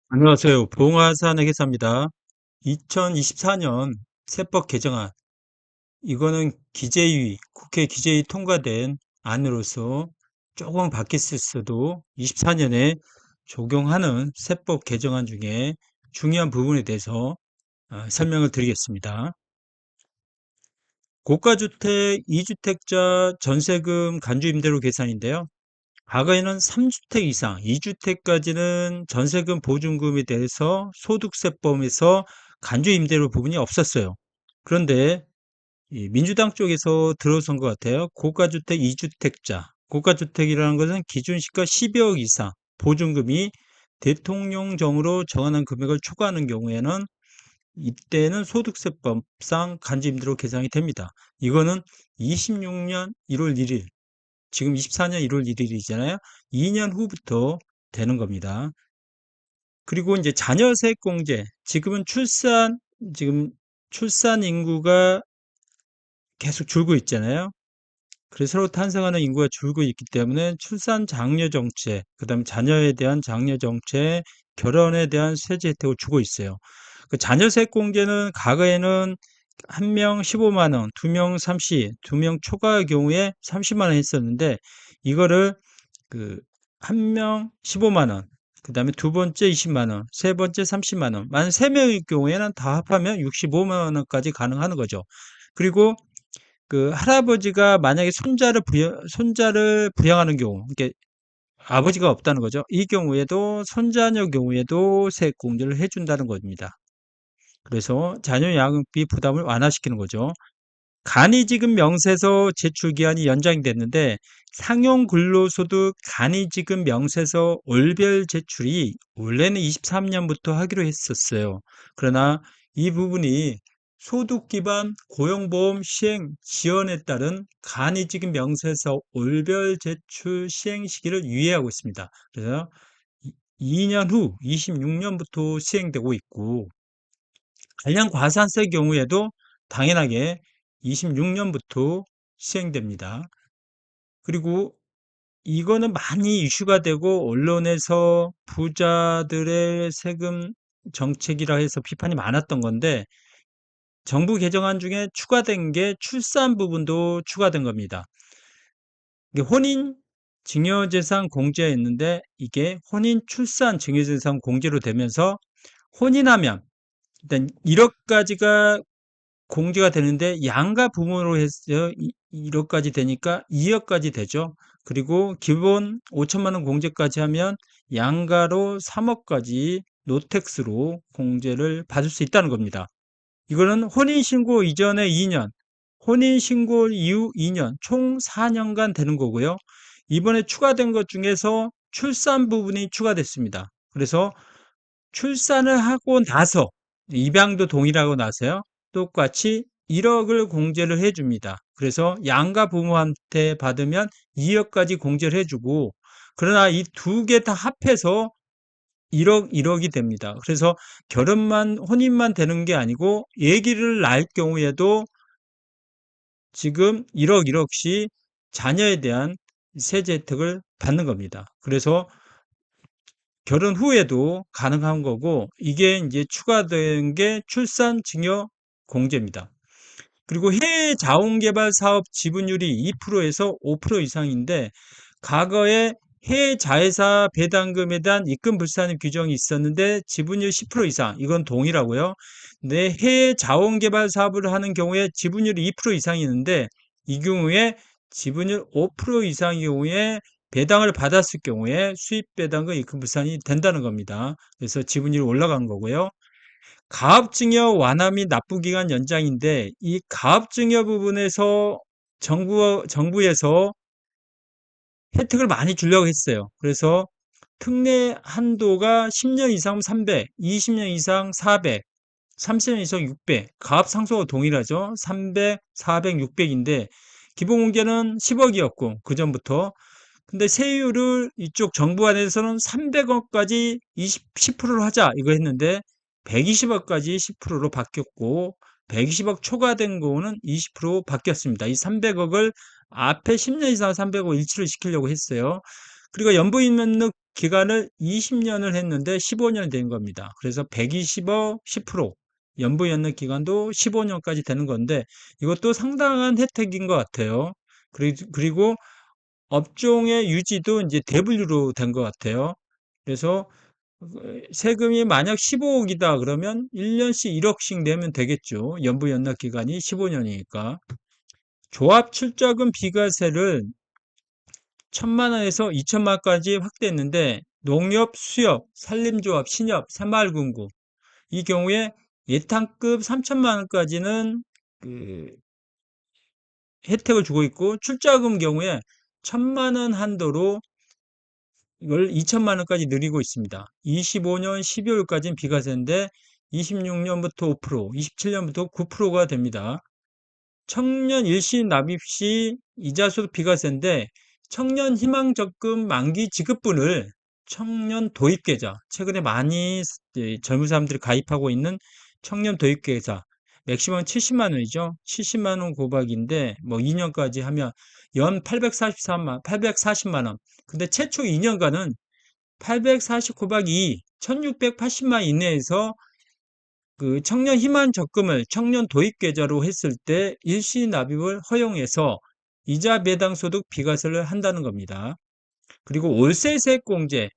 안녕하세요. 봉화산 회계사입니다. 2024년 세법 개정안, 이거는 국회 기재위 통과된 안으로서 조금 바뀌었어도 24년에 적용하는 세법 개정안 중에 중요한 부분에 대해서 설명을 드리겠습니다. 고가주택 2주택자 전세금 간주임대료 계산인데요. 과거에는 3주택 이상, 2주택까지는 전세금 보증금에 대해서 소득세법에서 간주임대료 부분이 없었어요. 그런데 이 민주당 쪽에서 들어선 것 같아요. 고가주택 2주택자. 고가주택이라는 것은 기준시가 12억 이상 보증금이 대통령정으로 정하는 금액을 초과하는 경우에는 이때는 소득세법상 간주임대로 계산이 됩니다. 이거는 26년 1월 1일, 지금 24년 1월 1일이잖아요. 2년 후부터 되는 겁니다. 그리고 이제 자녀세액공제, 지금 출산 인구가 계속 줄고 있잖아요. 그래서 서로 탄생하는 인구가 줄고 있기 때문에 출산 장려 정책, 그다음에 자녀에 대한 장려 정책, 결혼에 대한 세제 혜택을 주고 있어요. 그 자녀세액공제는 과거에는 한 명 15만 원, 두 명 30, 두 명 초과의 경우에 30만 원 했었는데 이거를 그 한 명 15만 원, 그다음에 두 번째 20만 원, 세 번째 30만 원, 만 3명의 경우에는 다 합하면 65만 원까지 가능한 거죠. 그리고 그 할아버지가 만약에 손자를 부양하는 경우, 이게 아버지가 없다는 거죠. 이 경우에도 손자녀 경우에도 세액공제를 해준다는 겁니다. 그래서 자녀 양육비 부담을 완화시키는 거죠. 간이지급 명세서 제출 기한이 연장이 됐는데 상용 근로소득 간이지급 명세서 월별 제출이 원래는 23년부터 하기로 했었어요. 그러나 이 부분이 소득 기반 고용보험 시행 지연에 따른 간이지급 명세서 월별 제출 시행 시기를 유예하고 있습니다. 그래서 2년 후 26년부터 시행되고 있고, 관련 과산세 경우에도 당연하게 26년부터 시행됩니다. 그리고 이거는 많이 이슈가 되고 언론에서 부자들의 세금 정책이라 해서 비판이 많았던 건데, 정부 개정안 중에 추가된 게 출산 부분도 추가된 겁니다. 이게 혼인 증여재산 공제였는데 이게 혼인 출산 증여재산 공제로 되면서 혼인하면 일단 1억까지가 공제가 되는데 양가 부모로 해서 1억까지 되니까 2억까지 되죠. 그리고 기본 5천만 원 공제까지 하면 양가로 3억까지 노택스로 공제를 받을 수 있다는 겁니다. 이거는 혼인신고 이전에 2년, 혼인신고 이후 2년, 총 4년간 되는 거고요. 이번에 추가된 것 중에서 출산 부분이 추가됐습니다. 그래서 출산을 하고 나서 입양도 동일하고 나서요. 똑같이 1억을 공제를 해줍니다. 그래서 양가 부모한테 받으면 2억까지 공제를 해주고, 그러나 이 두 개 다 합해서 1억이 됩니다. 그래서 혼인만 되는 게 아니고, 아기를 낳을 경우에도 지금 1억씩 자녀에 대한 세제 혜택을 받는 겁니다. 그래서 결혼 후에도 가능한 거고, 이게 이제 추가된 게 출산 증여 공제입니다. 그리고 해외 자원개발 사업 지분율이 2%에서 5% 이상인데, 과거에 해외 자회사 배당금에 대한 입금 불산 규정이 있었는데 지분율 10% 이상, 이건 동일하고요. 근데 해외 자원개발 사업을 하는 경우에 지분율이 2% 이상이 있는데, 이 경우에 지분율 5% 이상의 경우에 배당을 받았을 경우에 수입 배당금 입금 불산이 된다는 겁니다. 그래서 지분율이 올라간 거고요. 가압증여 완화 및 납부기간 연장인데, 이 가압증여 부분에서 정부에서 혜택을 많이 주려고 했어요. 그래서 특례 한도가 10년 이상 300, 20년 이상 400, 30년 이상 600, 가압 상수가 동일하죠. 300, 400, 600인데 기본 공개는 10억이었고 그전부터. 근데 세율을 이쪽 정부 안에서는 300억까지 10%로 하자 이거 했는데 120억까지 10%로 바뀌었고, 120억 초과된 거는 20% 바뀌었습니다. 이 300억을 앞에 10년 이상 300억 일치를 시키려고 했어요. 그리고 연부인면허 기간을 20년을 했는데 15년이 된 겁니다. 그래서 120억 10% 연부연료 기간도 15년까지 되는 건데 이것도 상당한 혜택인 것 같아요. 그리고 업종의 유지도 이제 대분류로 된 것 같아요. 그래서 세금이 만약 15억이다 그러면 1년씩 1억씩 내면 되겠죠. 연부연납 기간이 15년이니까. 조합 출자금 비과세를 1,000만 원에서 2천만 원까지 확대했는데 농협, 수협, 산림조합, 신협, 새마을금고 이 경우에 예탄급 3천만 원까지는 그 혜택을 주고 있고 출자금 경우에 1,000만 원 한도로 이걸 2천만 원까지 늘리고 있습니다. 25년 12월까지는 비과세인데 26년부터 5%, 27년부터 9%가 됩니다. 청년 일시 납입 시 이자소득 비과세인데 청년 희망적금 만기 지급분을 청년 도입계좌, 최근에 많이 젊은 사람들이 가입하고 있는 청년 도입계좌, 맥시멈 70만 원이죠. 70만 원 고박인데 뭐 2년까지 하면 연 840만 원. 근데 최초 2년간은 840 곱하기 2, 1680만 이내에서 그 청년 희망 적금을 청년 도입 계좌로 했을 때 일시 납입을 허용해서 이자 배당 소득 비과세를 한다는 겁니다. 그리고 월세 세액 공제,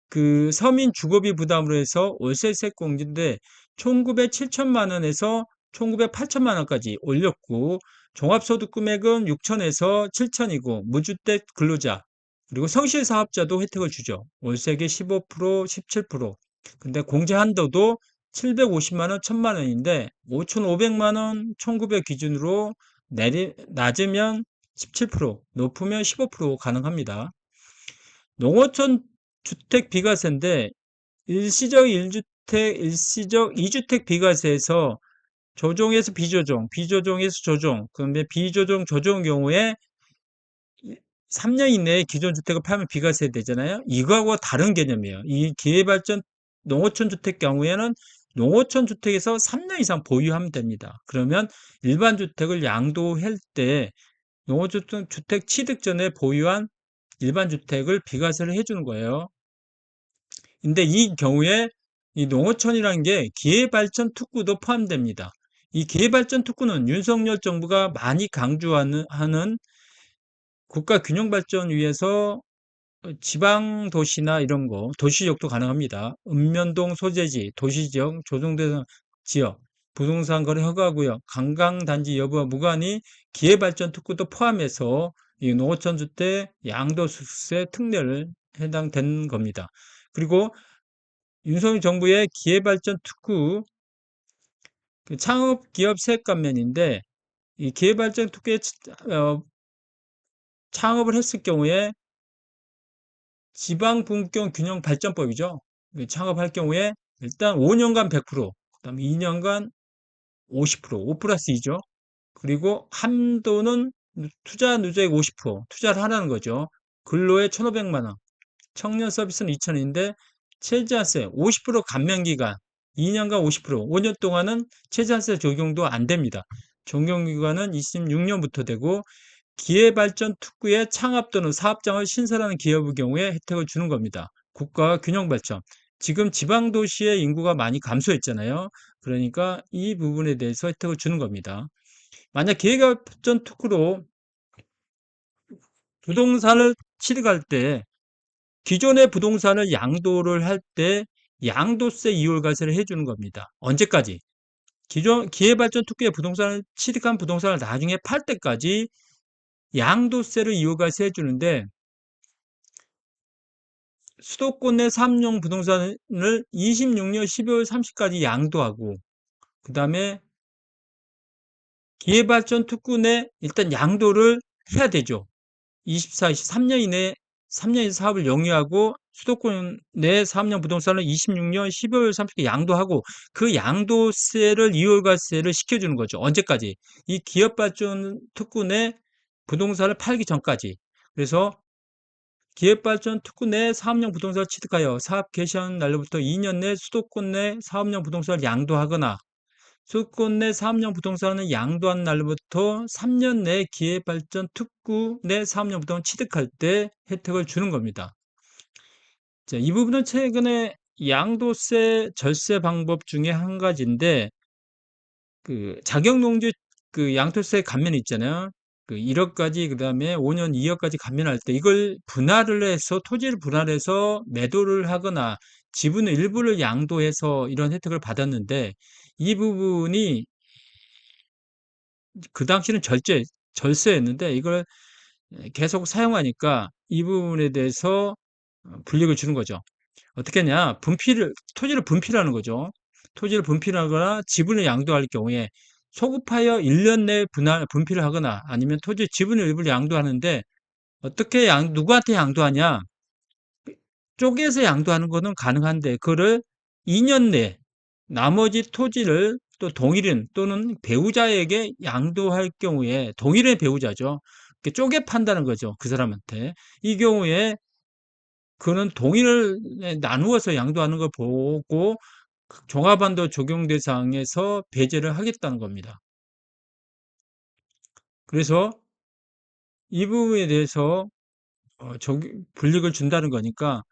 그 서민 주거비 부담으로 해서 월세 세액 공제인데 1900 7천만 원에서 1900 8천만 원까지 올렸고 종합소득 금액은 6천에서 7천이고 무주택 근로자 그리고 성실 사업자도 혜택을 주죠. 월세계 15%, 17%. 근데 공제 한도도 750만 원, 1000만 원인데 5,500만 원 1900 기준으로 낮으면 17%, 높으면 15% 가능합니다. 농어촌 주택 비과세인데 일시적 1주택, 일시적 2주택 비과세에서 조정에서 비조정, 비조정에서 조정, 그런데 비조정, 조정 경우에 3년 이내에 기존 주택을 팔면 비과세 되잖아요. 이거하고 다른 개념이에요. 이 기회발전 농어촌 주택 경우에는 농어촌 주택에서 3년 이상 보유하면 됩니다. 그러면 일반 주택을 양도할 때 농어촌 주택 취득 전에 보유한 일반 주택을 비과세를 해주는 거예요. 근데 이 경우에 이 농어촌이라는 게 기회발전 특구도 포함됩니다. 이 기회발전 특구는 윤석열 정부가 많이 강조하는 국가균형발전 위해서 지방 도시나 이런 거, 도시지역도 가능합니다. 읍면동 소재지, 도시지역, 조성대상 지역, 부동산 거래 허가구역, 관광단지 여부와 무관히 기회발전 특구도 포함해서 이 농어촌 주택 양도소득세 특례를 해당된 겁니다. 그리고 윤석열 정부의 기회발전 특구 그 창업기업 세액 감면인데 이 기회발전 특구에 창업을 했을 경우에 지방분권균형발전법이죠. 창업할 경우에 일단 5년간 100%, 그다음에 2년간 50%, 5 플러스 2죠. 그리고 한도는 투자 누적 50%, 투자를 하라는 거죠. 근로에 1,500만 원, 청년 서비스는 2,000원인데 최저세 50% 감면 기간 2년간 50%, 5년 동안은 최저세 적용도 안 됩니다. 적용 기간은 26년부터 되고 기회발전 특구의 창업 또는 사업장을 신설하는 기업의 경우에 혜택을 주는 겁니다. 국가 균형 발전. 지금 지방 도시의 인구가 많이 감소했잖아요. 그러니까 이 부분에 대해서 혜택을 주는 겁니다. 만약 기회발전 특구로 부동산을 취득할 때 기존의 부동산을 양도를 할 때 양도세 이월과세를 해주는 겁니다. 언제까지? 기존 기회발전 특구의 부동산을 취득한 부동산을 나중에 팔 때까지 양도세를 이월과세 해주는데 수도권 내 사업용 부동산을 26년 12월 30까지 양도하고 그 다음에 기회발전 특구 내 일단 양도를 해야 되죠. 24, 23년 이내에 3년에서 사업을 영위하고 수도권 내 사업용 부동산을 26년 12월 30일 양도하고 그 양도세를 이월과세를 시켜주는 거죠. 언제까지? 이 기업발전 특구 내 부동산을 팔기 전까지. 그래서 기획발전 특구 내 사업용 부동산을 취득하여 사업 개시한 날로부터 2년 내 수도권 내 사업용 부동산을 양도하거나 수도권 내 사업용 부동산은 양도한 날부터 3년 내 기회발전 특구 내 사업용 부동산 취득할 때 혜택을 주는 겁니다. 자, 이 부분은 최근에 양도세 절세 방법 중에 한 가지인데, 그 자격농지 그 양도세 감면 있잖아요. 그 1억까지, 그 다음에 5년 2억까지 감면할 때 이걸 분할을 해서, 토지를 분할해서 매도를 하거나 지분의 일부를 양도해서 이런 혜택을 받았는데, 이 부분이 그 당시는 절세였는데 이걸 계속 사용하니까 이 부분에 대해서 불이익을 주는 거죠. 어떻게 하냐? 토지를 분필하는 거죠. 토지를 분필하거나 지분을 양도할 경우에 소급하여 1년 내에 분필을 하거나 아니면 토지 지분의 일부를 양도하는데, 누구한테 양도하냐? 쪼개서 양도하는 거는 가능한데, 그거를 2년 내에 나머지 토지를 또 동일인 또는 배우자에게 양도할 경우에, 동일인 배우자죠. 쪼개 판다는 거죠. 그 사람한테. 이 경우에 그는 동의를 나누어서 양도하는 걸 보고 종합한도 적용 대상에서 배제를 하겠다는 겁니다. 그래서 이 부분에 대해서 불이익을 준다는 거니까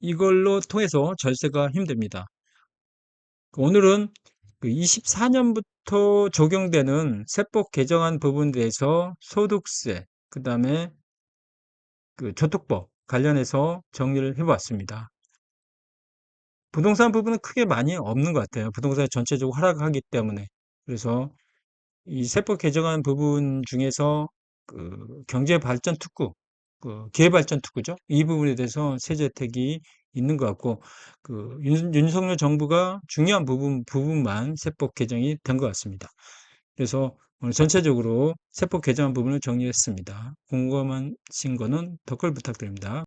이걸로 통해서 절세가 힘듭니다. 오늘은 그 24년부터 적용되는 세법 개정안 부분에 대해서 소득세, 그 다음에 그 저축법 관련해서 정리를 해봤습니다. 부동산 부분은 크게 많이 없는 것 같아요. 부동산이 전체적으로 하락하기 때문에. 그래서 이 세법 개정안 부분 중에서 그 경제발전 특구, 그 기회발전 특구죠. 이 부분에 대해서 세제 혜택이 있는 것 같고, 그 윤석열 정부가 중요한 부분만 세법 개정이 된 것 같습니다. 그래서 오늘 전체적으로 세법 개정안 부분을 정리했습니다. 궁금하신 거는 댓글 부탁드립니다.